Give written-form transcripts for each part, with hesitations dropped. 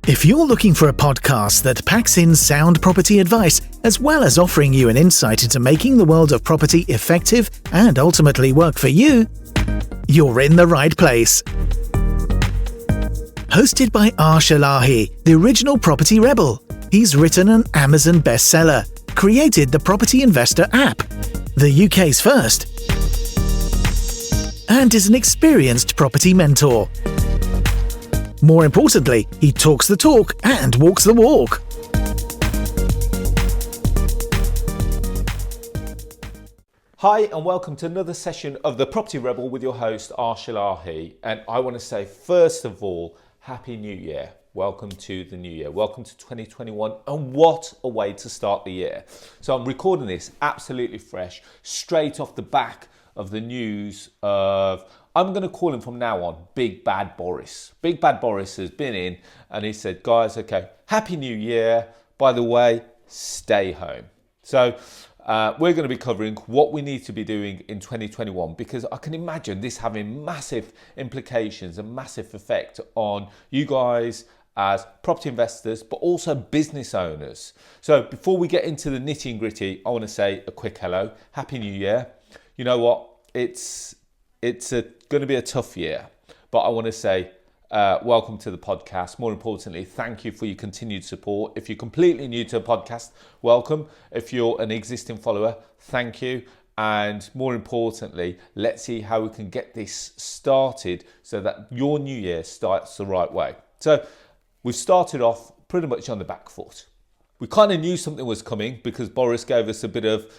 If you're looking for a podcast that packs in sound property advice, as well as offering you an insight into making the world of property effective and ultimately work for you, you're in the right place. Hosted by Arsh Elahi, the original property rebel. He's written an Amazon bestseller, created the Property Investor app, the UK's first, and is an experienced property mentor. More importantly, he talks the talk and walks the walk. Hi and welcome to another session of the Property Rebel with your host Arsh Elahi. And I want to say first of all, Happy New Year. Welcome to the new year. Welcome to 2021, and what a way to start the year. So I'm recording this absolutely fresh, straight off the back of the news of, I'm going to call him from now on, Big Bad Boris. Big Bad Boris has been in and he said, guys, okay, Happy New Year. By the way, stay home. So we're going to be covering what we need to be doing in 2021, because I can imagine this having massive implications and massive effect on you guys as property investors, but also business owners. So before we get into the nitty and gritty, I want to say a quick hello. Happy New Year. You know what? It's going to be a tough year, but I want to say welcome to the podcast. More importantly, thank you for your continued support. If you're completely new to a podcast, welcome. If you're an existing follower, thank you. And more importantly, let's see how we can get this started so that your new year starts the right way. So we've started off pretty much on the back foot. We kind of knew something was coming because Boris gave us a bit of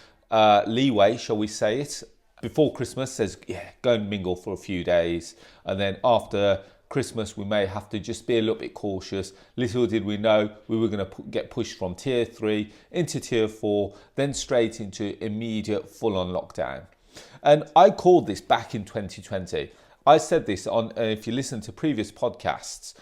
leeway, shall we say it, before Christmas. Says, yeah, go and mingle for a few days. And then after Christmas, we may have to just be a little bit cautious. Little did we know we were going to get pushed from tier 3 into tier 4, then straight into immediate full-on lockdown. And I called this back in 2020. I said this on, if you listen to previous podcasts,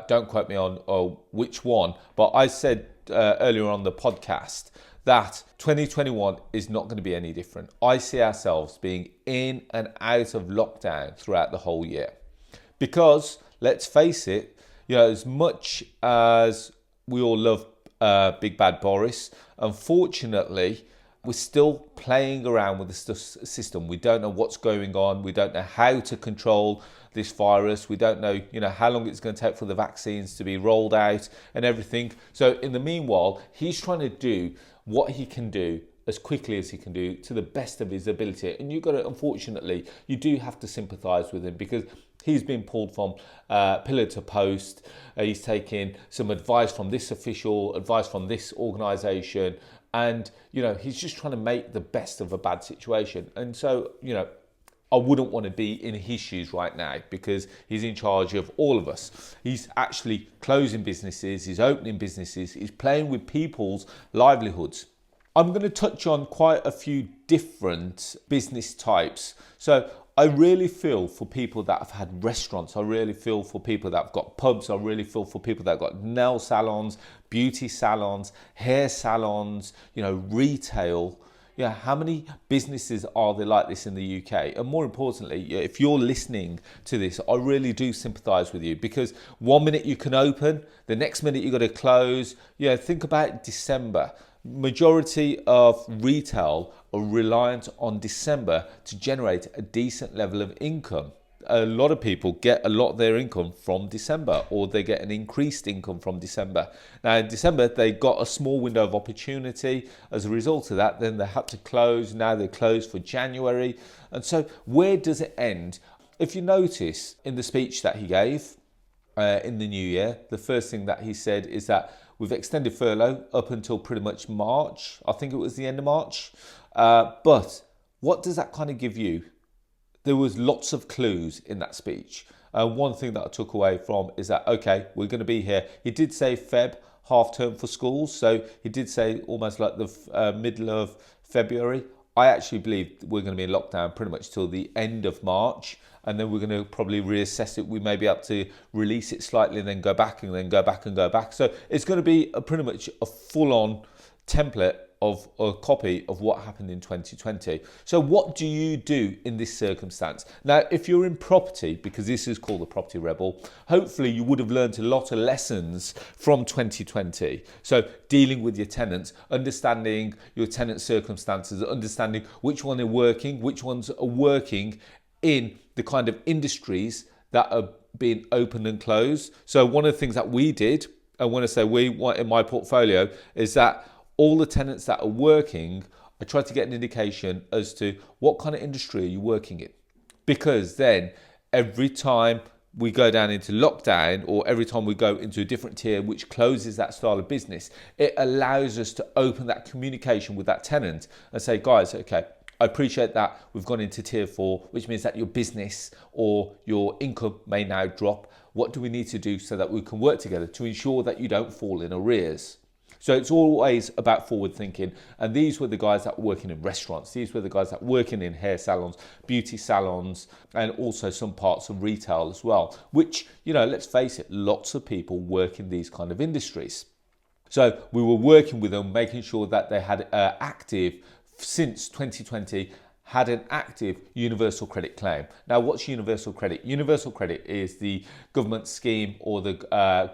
don't quote me on which one, but I said earlier on the podcast that 2021 is not going to be any different. I see ourselves being in and out of lockdown throughout the whole year. Because, let's face it, as much as we all love Big Bad Boris, unfortunately, we're still playing around with the system. We don't know what's going on. We don't know how to control this virus. We don't know, how long it's going to take for the vaccines to be rolled out and everything. So in the meanwhile, he's trying to do what he can do as quickly as he can do to the best of his ability. And unfortunately, you do have to sympathise with him because he's been pulled from pillar to post. He's taken some advice from this official, advice from this organisation. And, he's just trying to make the best of a bad situation. And so, I wouldn't want to be in his shoes right now because he's in charge of all of us. He's actually closing businesses, he's opening businesses, he's playing with people's livelihoods. I'm going to touch on quite a few different business types. So I really feel for people that have had restaurants. I really feel for people that have got pubs. I really feel for people that have got nail salons, beauty salons, hair salons, retail. Yeah, how many businesses are there like this in the UK? And more importantly, if you're listening to this, I really do sympathise with you because one minute you can open, the next minute you've got to close. Think about December. Majority of retail are reliant on December to generate a decent level of income. A lot of people get a lot of their income from December, or they get an increased income from December. Now in December, they got a small window of opportunity. As a result of that, then they had to close. Now they're closed for January. And so where does it end? If you notice in the speech that he gave in the new year, the first thing that he said is that we've extended furlough up until pretty much March. I think it was the end of March. But what does that kind of give you? There was lots of clues in that speech. One thing that I took away from is that, okay, we're going to be here. He did say Feb, half term for schools. So he did say almost like the middle of February. I actually believe we're going to be in lockdown pretty much till the end of March. And then we're going to probably reassess it. We may be able to release it slightly and then go back and then go back and go back. So it's going to be pretty much a full-on template of a copy of what happened in 2020. So what do you do in this circumstance? Now, if you're in property, because this is called the Property Rebel, hopefully you would have learned a lot of lessons from 2020. So dealing with your tenants, understanding your tenant circumstances, understanding which one are working, which ones are working in the kind of industries that are being opened and closed. So one of the things that we did, and when I say we, in my portfolio, is that all the tenants that are working, I try to get an indication as to what kind of industry are you working in. Because then every time we go down into lockdown, or every time we go into a different tier which closes that style of business, it allows us to open that communication with that tenant and say, guys, okay, I appreciate that we've gone into tier 4, which means that your business or your income may now drop. What do we need to do so that we can work together to ensure that you don't fall in arrears? So it's always about forward thinking. And these were the guys that were working in restaurants. These were the guys that were working in hair salons, beauty salons, and also some parts of retail as well, which, you know, let's face it, lots of people work in these kind of industries. So we were working with them, making sure that they had active, since 2020, had an active universal credit claim. Now, what's universal credit? Universal credit is the government scheme or the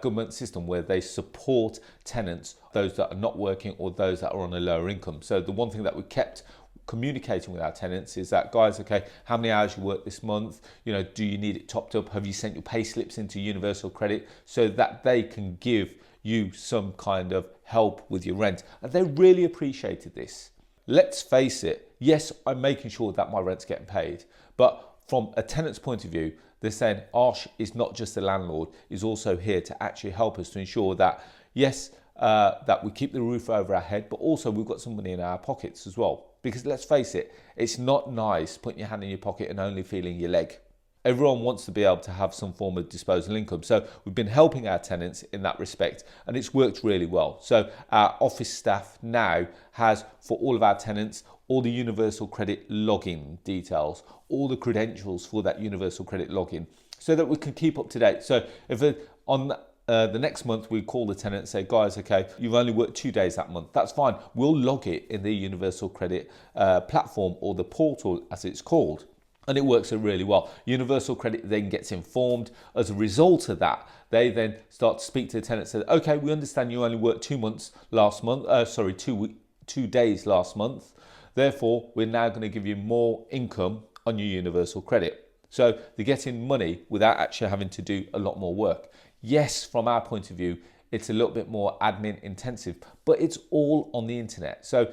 government system where they support tenants, those that are not working or those that are on a lower income. So the one thing that we kept communicating with our tenants is that, guys, okay, how many hours you work this month? You know, do you need it topped up? Have you sent your pay slips into universal credit so that they can give you some kind of help with your rent? And they really appreciated this. Let's face it, yes, I'm making sure that my rent's getting paid, but from a tenant's point of view, they're saying Arsh is not just a landlord, he's also here to actually help us to ensure that, yes, that we keep the roof over our head, but also we've got some money in our pockets as well. Because let's face it, it's not nice putting your hand in your pocket and only feeling your leg. Everyone wants to be able to have some form of disposable income. So we've been helping our tenants in that respect, and it's worked really well. So our office staff now has, for all of our tenants, all the universal credit login details, all the credentials for that universal credit login, so that we can keep up to date. So if on the next month we call the tenant and say, guys, okay, you've only worked 2 days that month, that's fine. We'll log it in the universal credit platform, or the portal as it's called. And it works really well. Universal credit then gets informed. As a result of that, they then start to speak to the tenant and say, okay, we understand you only worked 2 months last month, 2 days last month. Therefore, we're now going to give you more income on your universal credit. So they're getting money without actually having to do a lot more work. Yes, from our point of view, it's a little bit more admin intensive, but it's all on the internet. So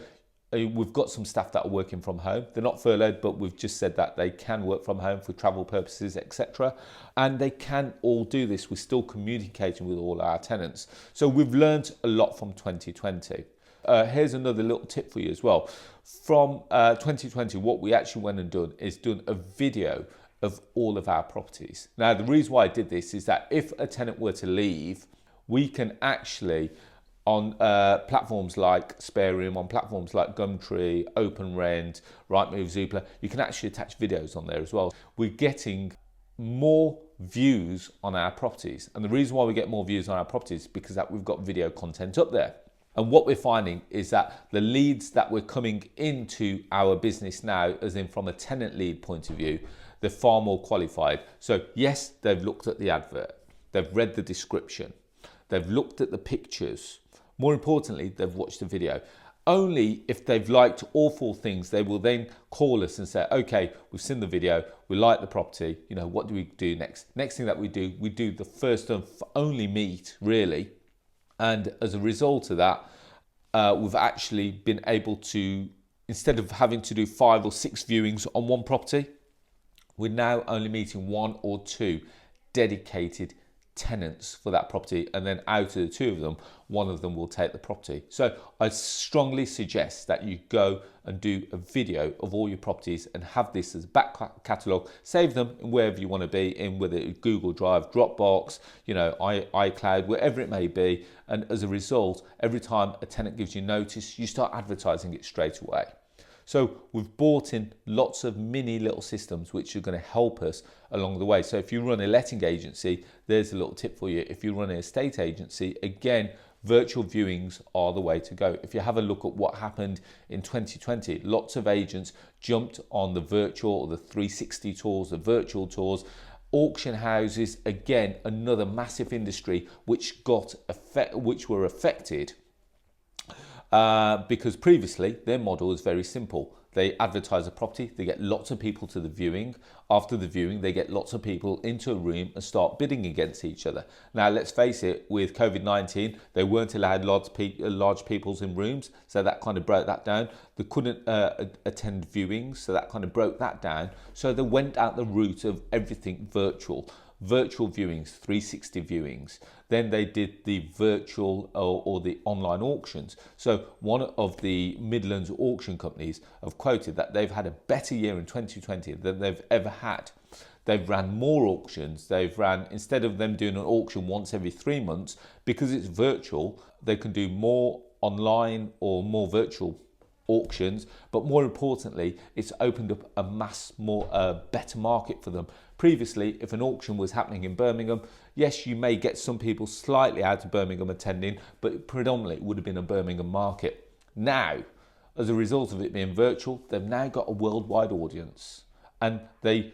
we've got some staff that are working from home. They're not furloughed, but we've just said that they can work from home for travel purposes, etc. And they can all do this. We're still communicating with all our tenants. So we've learned a lot from 2020. Here's another little tip for you as well. From 2020, what we actually went and done is done a video of all of our properties. Now, the reason why I did this is that if a tenant were to leave, we can actually, on platforms like Spare Room, on platforms like Gumtree, OpenRent, Rightmove, Zoopla, you can actually attach videos on there as well. We're getting more views on our properties. And the reason why we get more views on our properties is because that we've got video content up there. And what we're finding is that the leads that we're coming into our business now, as in from a tenant lead point of view, they're far more qualified. So yes, they've looked at the advert, they've read the description, they've looked at the pictures. More importantly, they've watched the video. Only if they've liked all 4 things, they will then call us and say, okay, we've seen the video, we like the property, you know, what do we do next? Next thing that we do the first and only meet, really. And as a result of that, we've actually been able to, instead of having to do 5 or 6 viewings on one property, we're now only meeting 1 or 2 dedicated tenants for that property, and then out of the 2 of them, 1 of them will take the property. So I strongly suggest that you go and do a video of all your properties and have this as a back catalogue. Save them in wherever you want to be, in whether it's Google Drive, Dropbox, you know, iCloud, wherever it may be. And as a result, every time a tenant gives you notice, you start advertising it straight away. So we've bought in lots of mini little systems which are going to help us along the way. So if you run a letting agency, there's a little tip for you. If you run an estate agency, again, virtual viewings are the way to go. If you have a look at what happened in 2020, lots of agents jumped on the virtual or the 360 tours, the virtual tours. Auction houses, again, another massive industry which were affected because previously their model was very simple. They advertise a property, they get lots of people to the viewing. After the viewing, they get lots of people into a room and start bidding against each other. Now, let's face it, with COVID-19, they weren't allowed large peoples in rooms, so that kind of broke that down. They couldn't attend viewings, so that kind of broke that down. So they went out the route of everything virtual viewings, 360 viewings. Then they did the virtual or the online auctions. So one of the Midlands auction companies have quoted that they've had a better year in 2020 than they've ever had. They've ran more auctions. Instead of them doing an auction once every 3 months, because it's virtual, they can do more online or more virtual auctions, but more importantly, it's opened up a better market for them. Previously, if an auction was happening in Birmingham, yes, you may get some people slightly out of Birmingham attending, but predominantly it would have been a Birmingham market. Now, as a result of it being virtual, they've now got a worldwide audience, and the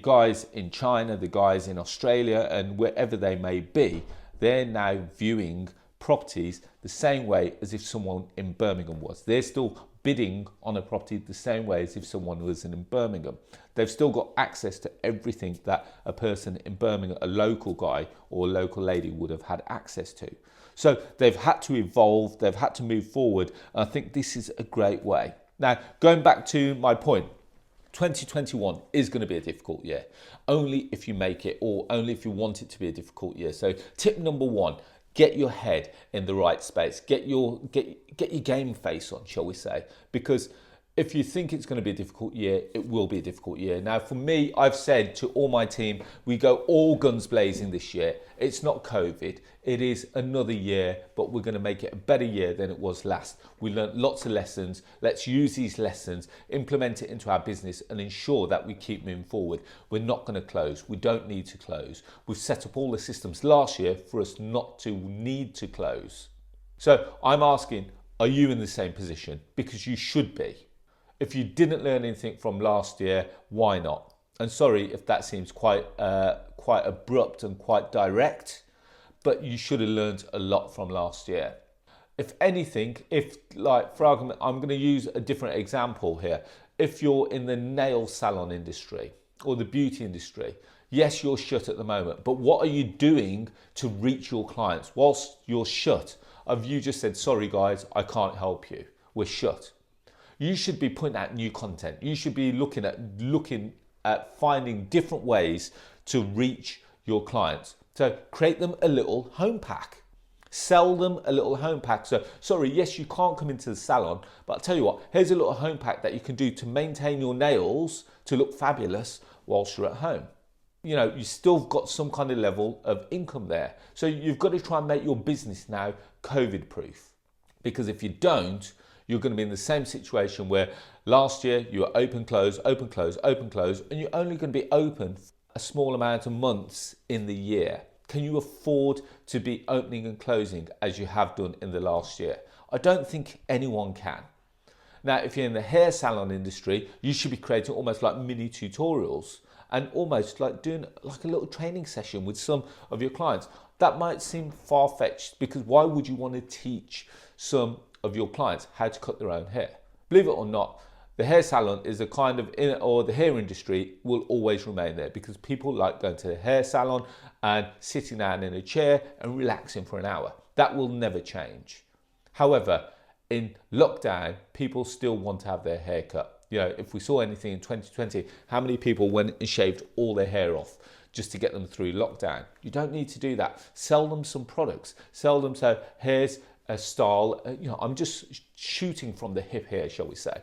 guys in China, the guys in Australia, and wherever they may be, they're now viewing properties the same way as if someone in Birmingham was. They're still bidding on a property the same way as if someone was in Birmingham. They've still got access to everything that a person in Birmingham, a local guy or a local lady, would have had access to. So they've had to evolve, they've had to move forward, and I think this is a great way. Now, going back to my point, 2021 is going to be a difficult year, only if you make it, or only if you want it to be a difficult year. So tip number one, get your head in the right space. Get your game face on, shall we say. Because if you think it's going to be a difficult year, it will be a difficult year. Now, for me, I've said to all my team, we go all guns blazing this year. It's not COVID. It is another year, but we're going to make it a better year than it was last. We learned lots of lessons. Let's use these lessons, implement it into our business, and ensure that we keep moving forward. We're not going to close. We don't need to close. We've set up all the systems last year for us not to need to close. So I'm asking, are you in the same position? Because you should be. If you didn't learn anything from last year, why not? And sorry if that seems quite abrupt and quite direct, but you should have learned a lot from last year. If anything, for argument, I'm going to use a different example here. If you're in the nail salon industry or the beauty industry, yes, you're shut at the moment, but what are you doing to reach your clients whilst you're shut? Have you just said, sorry guys, I can't help you, we're shut? You should be putting out new content. You should be looking at finding different ways to reach your clients. So create them a little home pack. Sell them a little home pack. So, sorry, yes, you can't come into the salon, but I'll tell you what, here's a little home pack that you can do to maintain your nails to look fabulous whilst you're at home. You know, you still got some kind of level of income there. So you've got to try and make your business now COVID proof. Because if you don't, you're going to be in the same situation where last year you were open, close, open, close, open, close, and you're only going to be open a small amount of months in the year. Can you afford to be opening and closing as you have done in the last year? I don't think anyone can. Now, if you're in the hair salon industry, you should be creating almost like mini tutorials and almost like doing like a little training session with some of your clients. That might seem far-fetched, because why would you want to teach some of your clients how to cut their own hair? Believe it or not, the hair salon is a kind of, or the hair industry will always remain there, because people like going to the hair salon and sitting down in a chair and relaxing for an hour. That will never change. However, in lockdown, people still want to have their hair cut. You know, if we saw anything in 2020, how many people went and shaved all their hair off just to get them through lockdown? You don't need to do that. Sell them some products. Sell them, so here's a style, I'm just shooting from the hip here, shall we say.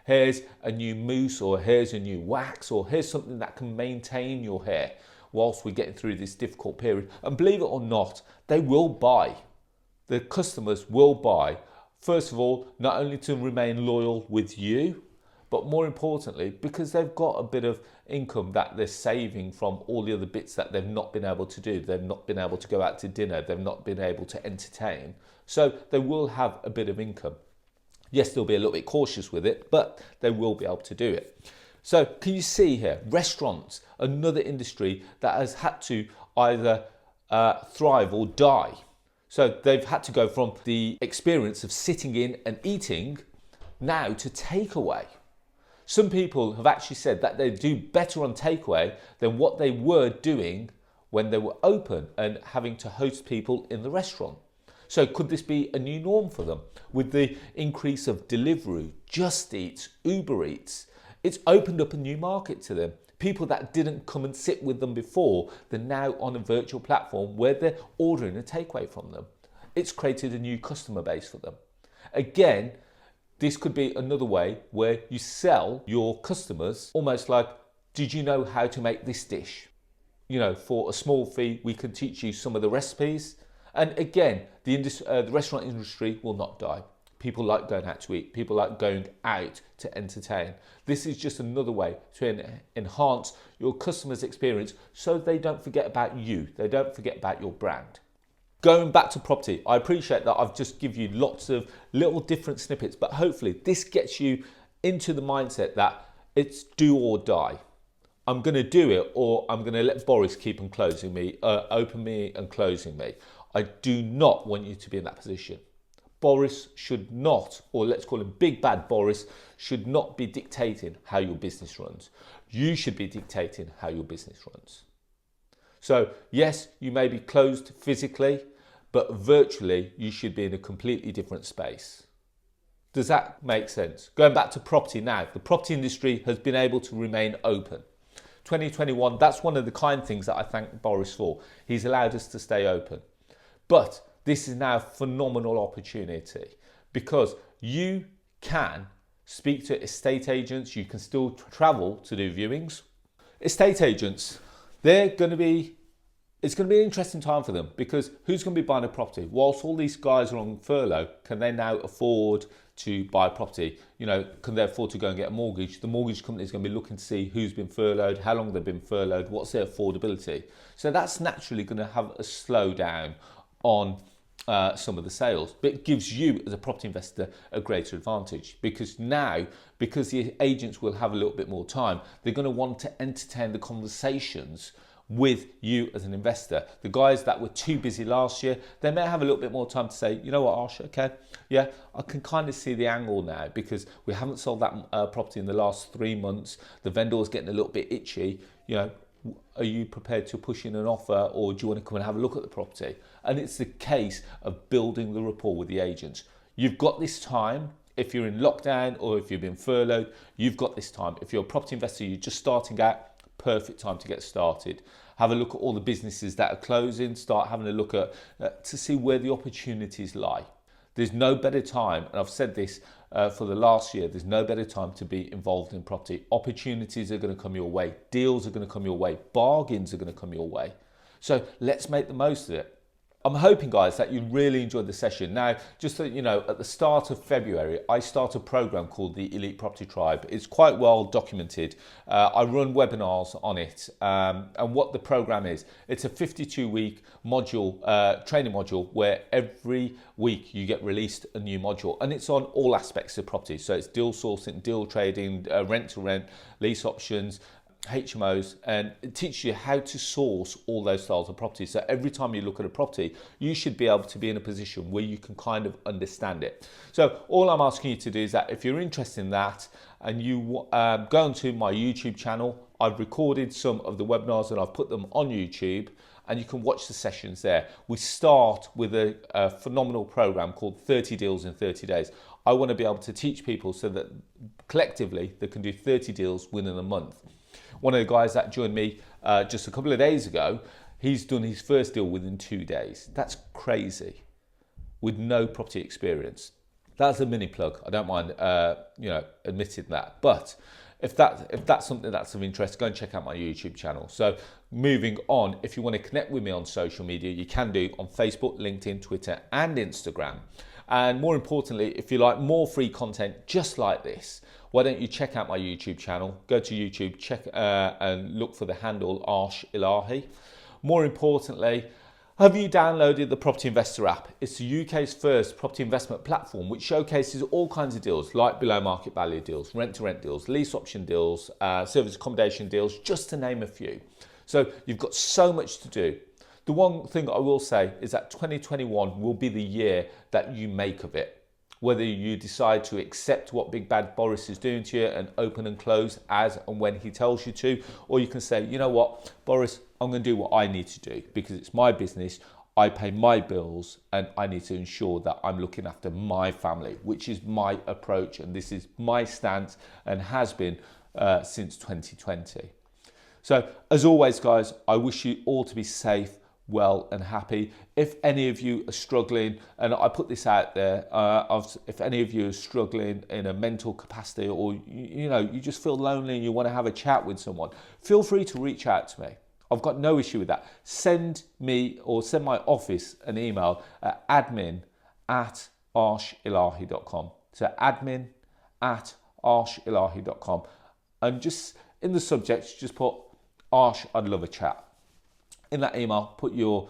Here's a new mousse, or here's a new wax, or here's something that can maintain your hair whilst we're getting through this difficult period. And believe it or not, they will buy. The customers will buy. First of all, not only to remain loyal with you, but more importantly, because they've got a bit of income that they're saving from all the other bits that they've not been able to do. They've not been able to go out to dinner. They've not been able to entertain. So they will have a bit of income. Yes, they'll be a little bit cautious with it, but they will be able to do it. So can you see here, restaurants, another industry that has had to either thrive or die. So they've had to go from the experience of sitting in and eating now to takeaway. Some people have actually said that they do better on takeaway than what they were doing when they were open and having to host people in the restaurant. So could this be a new norm for them? With the increase of delivery, Just Eat, Uber Eats, it's opened up a new market to them. People that didn't come and sit with them before, they're now on a virtual platform where they're ordering a takeaway from them. It's created a new customer base for them. Again, this could be another way where you sell your customers almost like, did you know how to make this dish? You know, for a small fee, we can teach you some of the recipes. And again, the restaurant industry will not die. People like going out to eat. People like going out to entertain. This is just another way to enhance your customer's experience so they don't forget about you. They don't forget about your brand. Going back to property, I appreciate that I've just given you lots of little different snippets, but hopefully this gets you into the mindset that it's do or die. I'm going to do it, or I'm going to let Boris keep on closing me, open me and closing me. I do not want you to be in that position. Boris should not, or let's call him Big Bad Boris, should not be dictating how your business runs. You should be dictating how your business runs. So yes, you may be closed physically, but virtually you should be in a completely different space. Does that make sense? Going back to property now, the property industry has been able to remain open. 2021, that's one of the kind things that I thank Boris for. He's allowed us to stay open. But this is now a phenomenal opportunity because you can speak to estate agents, you can still travel to do viewings. Estate agents, it's going to be an interesting time for them because who's going to be buying a property? Whilst all these guys are on furlough, can they now afford to buy a property? You know, can they afford to go and get a mortgage? The mortgage company is going to be looking to see who's been furloughed, how long they've been furloughed, what's their affordability. So that's naturally going to have a slowdown on some of the sales, but it gives you as a property investor a greater advantage because now, because the agents will have a little bit more time, they're going to want to entertain the conversations with you as an investor. The guys that were too busy last year, they may have a little bit more time to say, you know what, Arsha, okay, yeah, I can kind of see the angle now because we haven't sold that property in the last 3 months. The vendor's getting a little bit itchy. You know, are you prepared to push in an offer, or do you want to come and have a look at the property? And it's the case of building the rapport with the agents. You've got this time. If you're in lockdown or if you've been furloughed, you've got this time. If you're a property investor, you're just starting out, perfect time to get started. Have a look at all the businesses that are closing, start having a look at to see where the opportunities lie. There's no better time, and I've said this for the last year, there's no better time to be involved in property. Opportunities are going to come your way, deals are going to come your way, bargains are going to come your way. So let's make the most of it. I'm hoping, guys, that you really enjoyed the session. Now, just so you know, at the start of February, I start a program called the Elite Property Tribe. It's quite well documented. I run webinars on it. And what the program is, it's a 52-week module, training module, where every week you get released a new module. And it's on all aspects of property. So it's deal sourcing, deal trading, rent to rent, lease options, HMOs, and it teaches you how to source all those styles of property. So every time you look at a property, you should be able to be in a position where you can kind of understand it. So all I'm asking you to do is that if you're interested in that and you go onto my YouTube channel, I've recorded some of the webinars and I've put them on YouTube, and you can watch the sessions there. We start with a phenomenal program called 30 Deals in 30 Days. I want to be able to teach people so that collectively they can do 30 deals within a month. One of the guys that joined me just a couple of days ago, he's done his first deal within 2 days. That's crazy, with no property experience. That's a mini plug. I don't mind, admitting that. But if that's something that's of interest, go and check out my YouTube channel. So moving on, if you want to connect with me on social media, you can do on Facebook, LinkedIn, Twitter, and Instagram. And more importantly, if you like more free content just like this, why don't you check out my YouTube channel? Go to YouTube, check and look for the handle Arsh Ilahi. More importantly, have you downloaded the Property Investor app? It's the UK's first property investment platform which showcases all kinds of deals like below market value deals, rent-to-rent deals, lease option deals, service accommodation deals, just to name a few. So you've got so much to do. The one thing I will say is that 2021 will be the year that you make of it. Whether you decide to accept what big bad Boris is doing to you and open and close as and when he tells you to, or you can say, you know what, Boris, I'm going to do what I need to do because it's my business, I pay my bills, and I need to ensure that I'm looking after my family, which is my approach, and this is my stance and has been since 2020. So as always, guys, I wish you all to be safe, well and happy. If any of you are struggling, and I put this out there, if any of you are struggling in a mental capacity, or you just feel lonely and you want to have a chat with someone, feel free to reach out to me. I've got no issue with that. Send me or send my office an email at admin@arshilahi.com. So admin@arshilahi.com, and just in the subject just put Arsh, I'd love a chat. In that email, put your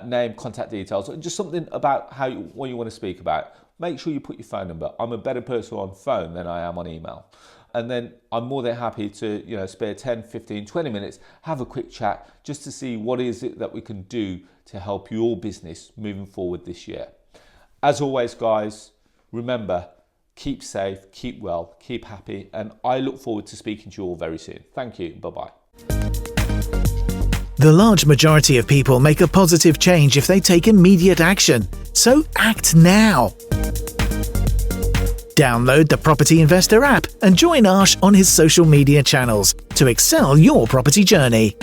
name, contact details, and just something about what you want to speak about. Make sure you put your phone number. I'm a better person on phone than I am on email. And then I'm more than happy to spare 10, 15, 20 minutes, have a quick chat just to see what is it that we can do to help your business moving forward this year. As always, guys, remember, keep safe, keep well, keep happy, and I look forward to speaking to you all very soon. Thank you. Bye-bye. The large majority of people make a positive change if they take immediate action. So act now. Download the Property Investor app and join Arsh on his social media channels to excel your property journey.